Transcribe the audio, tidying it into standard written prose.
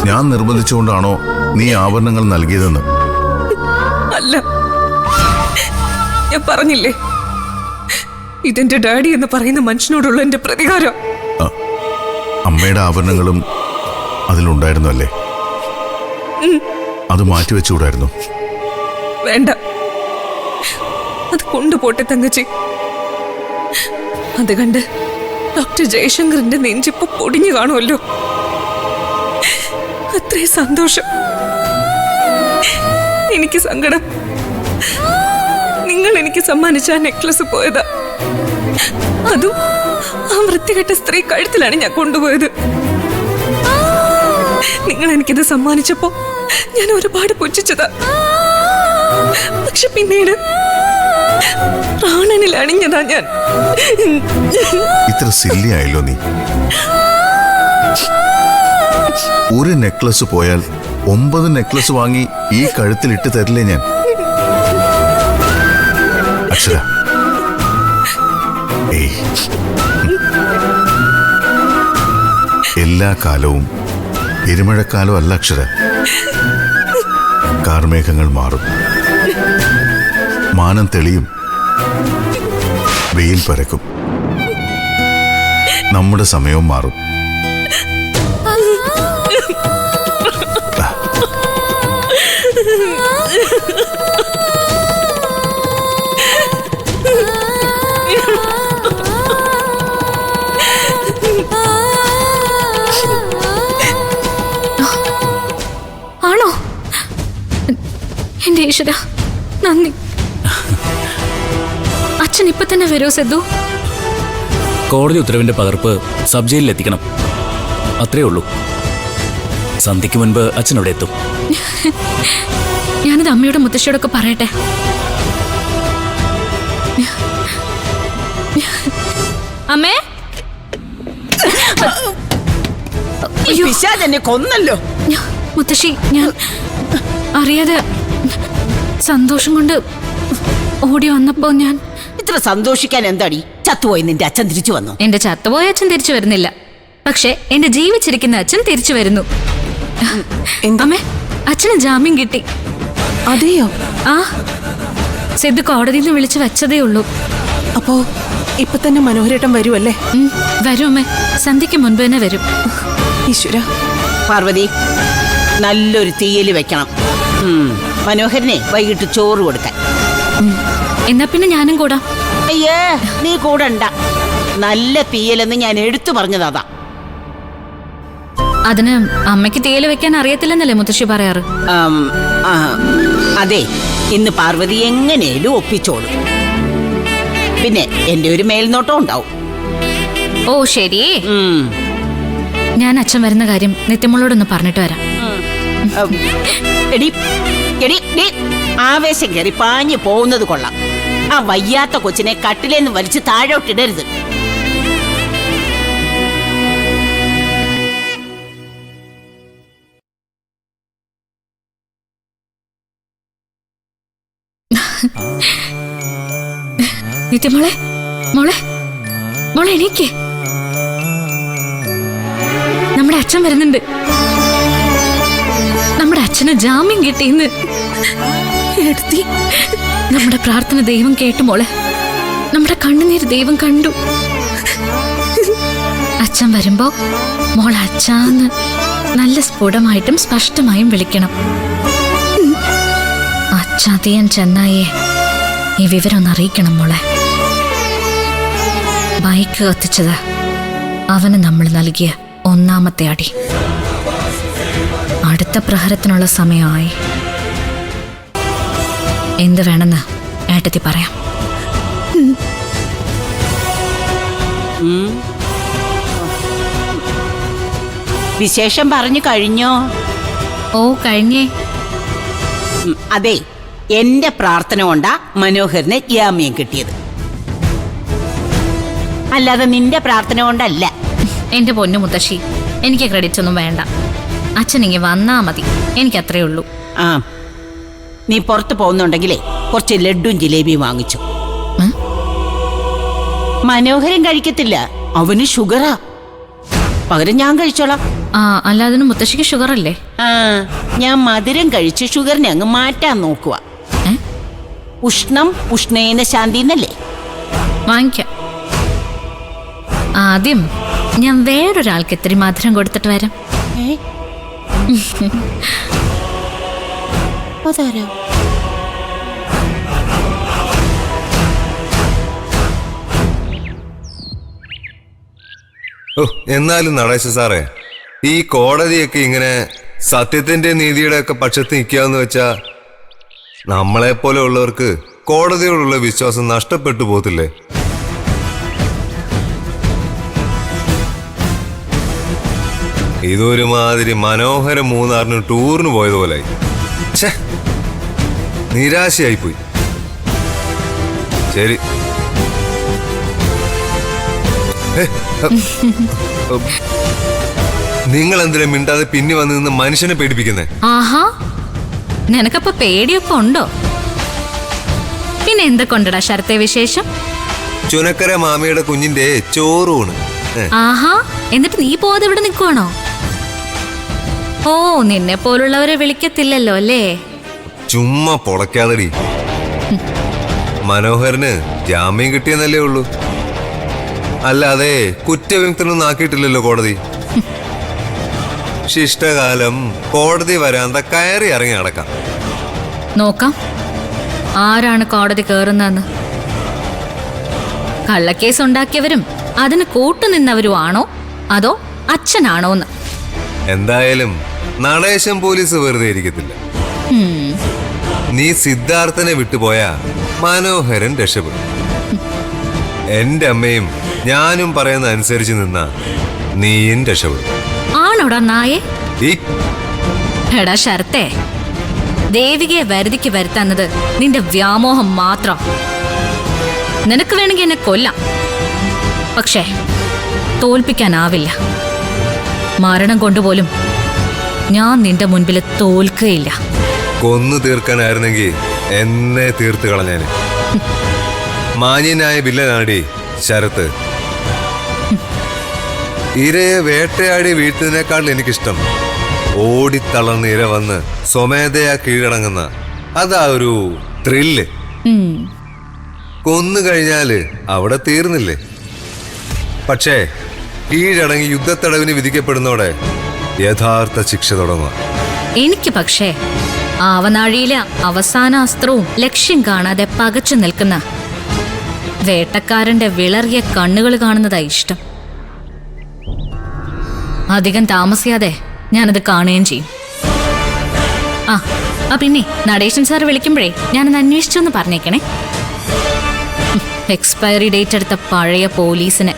ഞാൻ നിർബന്ധിച്ചുകൊണ്ടാണോ നീ ആഭരണങ്ങൾ നൽകിയതെന്ന്? അല്ല, ഞാൻ പറഞ്ഞില്ലേ, ഇതെന്റെ ഡാഡി എന്ന് പറയുന്ന മനുഷ്യനോടുള്ള എന്റെ പ്രതികാരം. അമ്മയുടെ ആഭരണങ്ങളും അതിലുണ്ടായിരുന്നു അല്ലേ? അത് മാറ്റിവെച്ചുകൂടായിരുന്നു? വേണ്ട, അത് കൊണ്ടുപോട്ടെ തങ്കച്ചി. അത് കണ്ട് ഡോക്ടർ ജയശങ്കറിന്റെ നെഞ്ചിപ്പ് പൊടിഞ്ഞു കാണുമല്ലോ. അത്രയും സന്തോഷം. എനിക്ക് സങ്കടം, നിങ്ങൾ എനിക്ക് സമ്മാനിച്ച ആ നെക്ലസ് പോയതാ. അതും ആ വൃത്തികെട്ട സ്ത്രീ കഴുത്തിലാണ് ഞാൻ കൊണ്ടുപോയത്. നിങ്ങൾ എനിക്കിത് സമ്മാനിച്ചപ്പോ ഞാൻ ഒരുപാട് പുച്ഛിച്ചതാ. പക്ഷെ പിന്നീട് പ്രാണനിൽ അണിഞ്ഞതാ ഞാൻ. ഇത്ര സില്ലിയായല്ലോ നീ. ഒരു നെക്ലസ് പോയാൽ 9 നെക്ലസ് വാങ്ങി ഈ കഴുത്തിൽ ഇട്ട് തരില്ലേ ഞാൻ? അക്ഷര, എല്ലാ കാലവും എരുമഴക്കാലം അല്ല അക്ഷര. കാർമേഘങ്ങൾ മാറും, മാനം തെളിയും, വെയിൽ പരക്കും, നമ്മുടെ സമയവും മാറും. ആണോ? എന്റെ ഈശ്വര, നന്ദി. അച്ഛൻ ഇപ്പൊ തന്നെ വരൂ സെതു? കോടതി ഉത്തരവിന്റെ പകർപ്പ് സബ് ജയിലിൽ എത്തിക്കണം, അത്രേ ഉള്ളൂ. സന്ധ്യയ്ക്ക് മുൻപ് അച്ഛൻ അവിടെ എത്തും. ഞാനത് അമ്മയോടും മുത്തശ്ശിയോടൊക്കെ പറയട്ടെ. അമ്മേ, എന്നെ കൊന്നല്ലോ മുത്തശ്ശി. ഞാൻ അറിയാതെ സന്തോഷം കൊണ്ട് ഓടി വന്നപ്പോ ഞാൻ... ഇത്ര സന്തോഷിക്കാൻ എന്താടി? ചത്തുപോയി നിന്റെ അച്ഛൻ തിരിച്ചു വന്നു. എന്റെ ചത്തുപോയ അച്ഛൻ തിരിച്ചു വരുന്നില്ല, പക്ഷെ എന്റെ ജീവിച്ചിരിക്കുന്ന അച്ഛൻ തിരിച്ചു വരുന്നു. അമ്മേ, അച്ഛന് ജാമ്യം കിട്ടി. അതെയോ? ആ, സിദ്ധു കോടതിയിൽ നിന്ന് വിളിച്ചു വെച്ചതേ ഉള്ളൂ. അപ്പോ ഇപ്പൊ തന്നെ മനോഹരേട്ടൻ വരുമല്ലേ? വരും അമ്മേ, സന്ധ്യയ്ക്ക് മുൻപ് തന്നെ വരും. ഈശ്വര. പാർവതി, നല്ലൊരു തീയല് വെക്കണം. മനോഹരനെ വൈകിട്ട് ചോറ് കൊടുക്കാൻ. എന്നാ പിന്നെ ഞാനും കൂടാ. അയ്യേ, നീ കൂടണ്ട. നല്ല തീയലെന്ന് ഞാൻ എടുത്തു പറഞ്ഞതാ. അതിന് അമ്മയ്ക്ക് തീയല് വെക്കാൻ അറിയത്തില്ലെന്നല്ലേ മുത്തശ്ശി പറയാറ്? അതെ, ഇന്ന് പാർവതി എങ്ങനെയും ഒപ്പിച്ചോളൂ. പിന്നെ എന്റെ ഒരു മേൽനോട്ടം ഉണ്ടാവും. ഓ ശരി, ഞാൻ അച്ഛൻ വരുന്ന കാര്യം നിത്യമ്മളോടൊന്ന് പറഞ്ഞിട്ട് വരാം. എടി എടി നീ ആവേശം കയറി പാഞ്ഞു പോകുന്നത് കൊള്ളാം. ആ വയ്യാത്ത കൊച്ചിനെ കട്ടിലേന്ന് വലിച്ച് താഴോട്ടിടരുത്. നിത്യമോളെ, മോളെ മോളെ എണീക്ക്. നമ്മുടെ അച്ഛൻ വരുന്നുണ്ട്. നമ്മുടെ അച്ഛന് ജാമ്യം കിട്ടിയെന്ന്. എടുത്തി, നമ്മുടെ പ്രാർത്ഥന ദൈവം കേട്ടു മോളെ. നമ്മുടെ കണ്ണുനീര് ദൈവം കണ്ടു. അച്ഛൻ വരുമ്പോ മോൾ അച്ഛാന്ന് നല്ല സ്ഫുടമായിട്ടും സ്പഷ്ടമായും വിളിക്കണം. അച്ഛാതിയൻ ചെന്നായേ ഈ വിവരം ഒന്ന് അറിയിക്കണം മോളെ. ബൈക്ക് കത്തിച്ചത് അവന് നമ്മൾ നൽകിയ 1ാമത്തെ അടി. അടുത്ത പ്രഹരത്തിനുള്ള സമയമായി. എന്ത് വേണമെന്ന് ഏട്ടത്തി പറയാം. വിശേഷം പറഞ്ഞു കഴിഞ്ഞോ? ഓ കഴിഞ്ഞേ. അതെ, എന്റെ പ്രാർത്ഥന കൊണ്ടാ മനോഹരന് ജാമ്യം കിട്ടിയത്, അല്ലാതെ നിന്റെ പ്രാർത്ഥന കൊണ്ടല്ല. എന്റെ പൊന്നു മുത്തശ്ശി, എനിക്ക് ക്രെഡിറ്റ്സ് ഒന്നും വേണ്ട. അച്ഛനിങ്ങി വന്നാ മതി, എനിക്കത്രേ ഉള്ളൂ. ആ, നീ പുറത്ത് പോകുന്നുണ്ടെങ്കിലേ കുറച്ച് ലഡ്ഡും ജിലേബിയും വാങ്ങിച്ചു. മനോഹരൻ കഴിക്കത്തില്ല, അവന് ഷുഗറാ. പകരം ഞാൻ കഴിച്ചോളാം. ആ അല്ല അതിന് മുത്തശ്ശിക്ക് ഷുഗർ അല്ലേ? ആ ഞാൻ മധുരം കഴിച്ച് ഷുഗറിനെ അങ്ങ് മാറ്റാൻ നോക്കുക. ഏ? ഉഷ്ണം ഉഷ്ണേന ശാന്തി എന്നല്ലേ? വാങ്ങിക്കാം. ആദ്യം ഞാൻ വേറൊരാൾക്ക് ഇത്തിരി മധുരം കൊടുത്തിട്ട് വരാം. ഏ? അതാരാ? ഓ എന്നാലും നടേശ സാറേ, ഈ കോടതിയൊക്കെ ഇങ്ങനെ സത്യത്തിന്റെ നീതിയുടെ ഒക്കെ പക്ഷത്ത് നിൽക്കാന്ന് വെച്ചാ നമ്മളെപ്പോലെ ഉള്ളവർക്ക് കോടതിയോടുള്ള വിശ്വാസം നഷ്ടപ്പെട്ടു പോകത്തില്ലേ? ഇതൊരുമാതിരി മനോഹര മൂന്നാറിന് ടൂറിന് പോയതുപോലെ നിരാശയായിപ്പോയി. ശരി, നിങ്ങൾ എന്തിനാ മിണ്ടാതെ പിന്നെ വന്ന് നിന്ന് മനുഷ്യനെ പേടിപ്പിക്കുന്നേ? ആഹാ, നിനക്കപ്പോ പേടിയൊക്കെ ഉണ്ടോ? പിന്നെ എന്തൊക്കെ ഉണ്ടടാ ശരത്തെ വിശേഷം? ചുനക്കര മാമിയുടെ കുഞ്ഞിന്റെ ചോറൂണ്. ആഹാ, എന്നിട്ട് നീ പോവാതെ ഇവിടെ നിൽക്കുവാണോ? ഓ, നിന്നെ പോലുള്ളവരെ വിളിക്കത്തില്ലല്ലോ അല്ലേ? ചുമ്മാ പൊളക്കാതടി. മനോഹരന് ജാമ്യം കിട്ടിയെന്നല്ലേ ഉള്ളൂ, അല്ലാതെ കുറ്റവിമുക്തനൊന്നും ആക്കിയിട്ടില്ലല്ലോ കോടതി. ശിഷ്ടകാലം കോടതി വരാന്ത കയറി ഇറങ്ങി നടക്കാം. നോക്കാം ആരാണ് കോടതി കയറുന്നതെന്ന്. കള്ളക്കേസ് ഉണ്ടാക്കിയവരും അതിന് കൂട്ടുനിന്നവരുമാണോ അതോ അച്ഛനാണോന്ന്. എന്തായാലും നടേശൻ പോലീസ് വെറുതെ ഇരിക്കത്തില്ല. നീ സിദ്ധാർത്ഥനെ വിട്ടുപോയാ മനോഹരൻ രക്ഷപ്പെടും. എന്റെ അമ്മയും ഞാനും പറയുന്ന അനുസരിച്ച് നിന്നാ നീയും രക്ഷപ്പെടും. ആണോടാ നായേ? ഈ എടാ ശരത്തെ, ദേവികയെ വരുതിക്ക് വരുത്തുന്നത് നിന്റെ വ്യാമോഹം മാത്രം. നിനക്ക് വേണമെങ്കിൽ എന്നെ കൊല്ലാം, പക്ഷേ തോൽപ്പിക്കാനാവില്ല. മരണം കൊണ്ടുപോലും ഞാൻ നിന്റെ മുൻപിൽ തോൽക്കുകയില്ല. കൊന്നു തീർക്കാനായിരുന്നെങ്കിൽ എന്നെ തീർത്ത് കളഞ്ഞാന്. മാന്യനായ വില്ലനാടി ശരത്ത്. ഇരയെ വേട്ടയാടി വീഴ്ത്തുന്നതിനേക്കാൾ എനിക്കിഷ്ടം ഓടിത്തളർന്ന് ഇര വന്ന് സ്വമേധയാ കീഴടങ്ങുന്ന അതാ ഒരു ത്രില്ല്. കൊന്നു കഴിഞ്ഞാല് അവിടെ തീർന്നില്ലേ? പക്ഷേ കീഴടങ്ങി യുദ്ധത്തടവിന് വിധിക്കപ്പെടുന്നോടെ യഥാർത്ഥ ശിക്ഷ തുടങ്ങുക. എനിക്ക് പക്ഷേ ആവനാഴിയിലെ അവസാന അസ്ത്രവും ലക്ഷ്യം കാണാതെ പകച്ചു നിൽക്കുന്ന വേട്ടക്കാരന്റെ വിളറിയ കണ്ണുകൾ കാണുന്നതാ ഇഷ്ടം. അധികം താമസിയാതെ ഞാനത് കാണുകയും ചെയ്യും. ആ പിന്നെ നടേശൻ സാർ വിളിക്കുമ്പോഴേ ഞാനത് അന്വേഷിച്ചൊന്ന് പറഞ്ഞേക്കണേ. എക്സ്പയറി ഡേറ്റ് എടുത്ത പഴയ പോലീസിനെ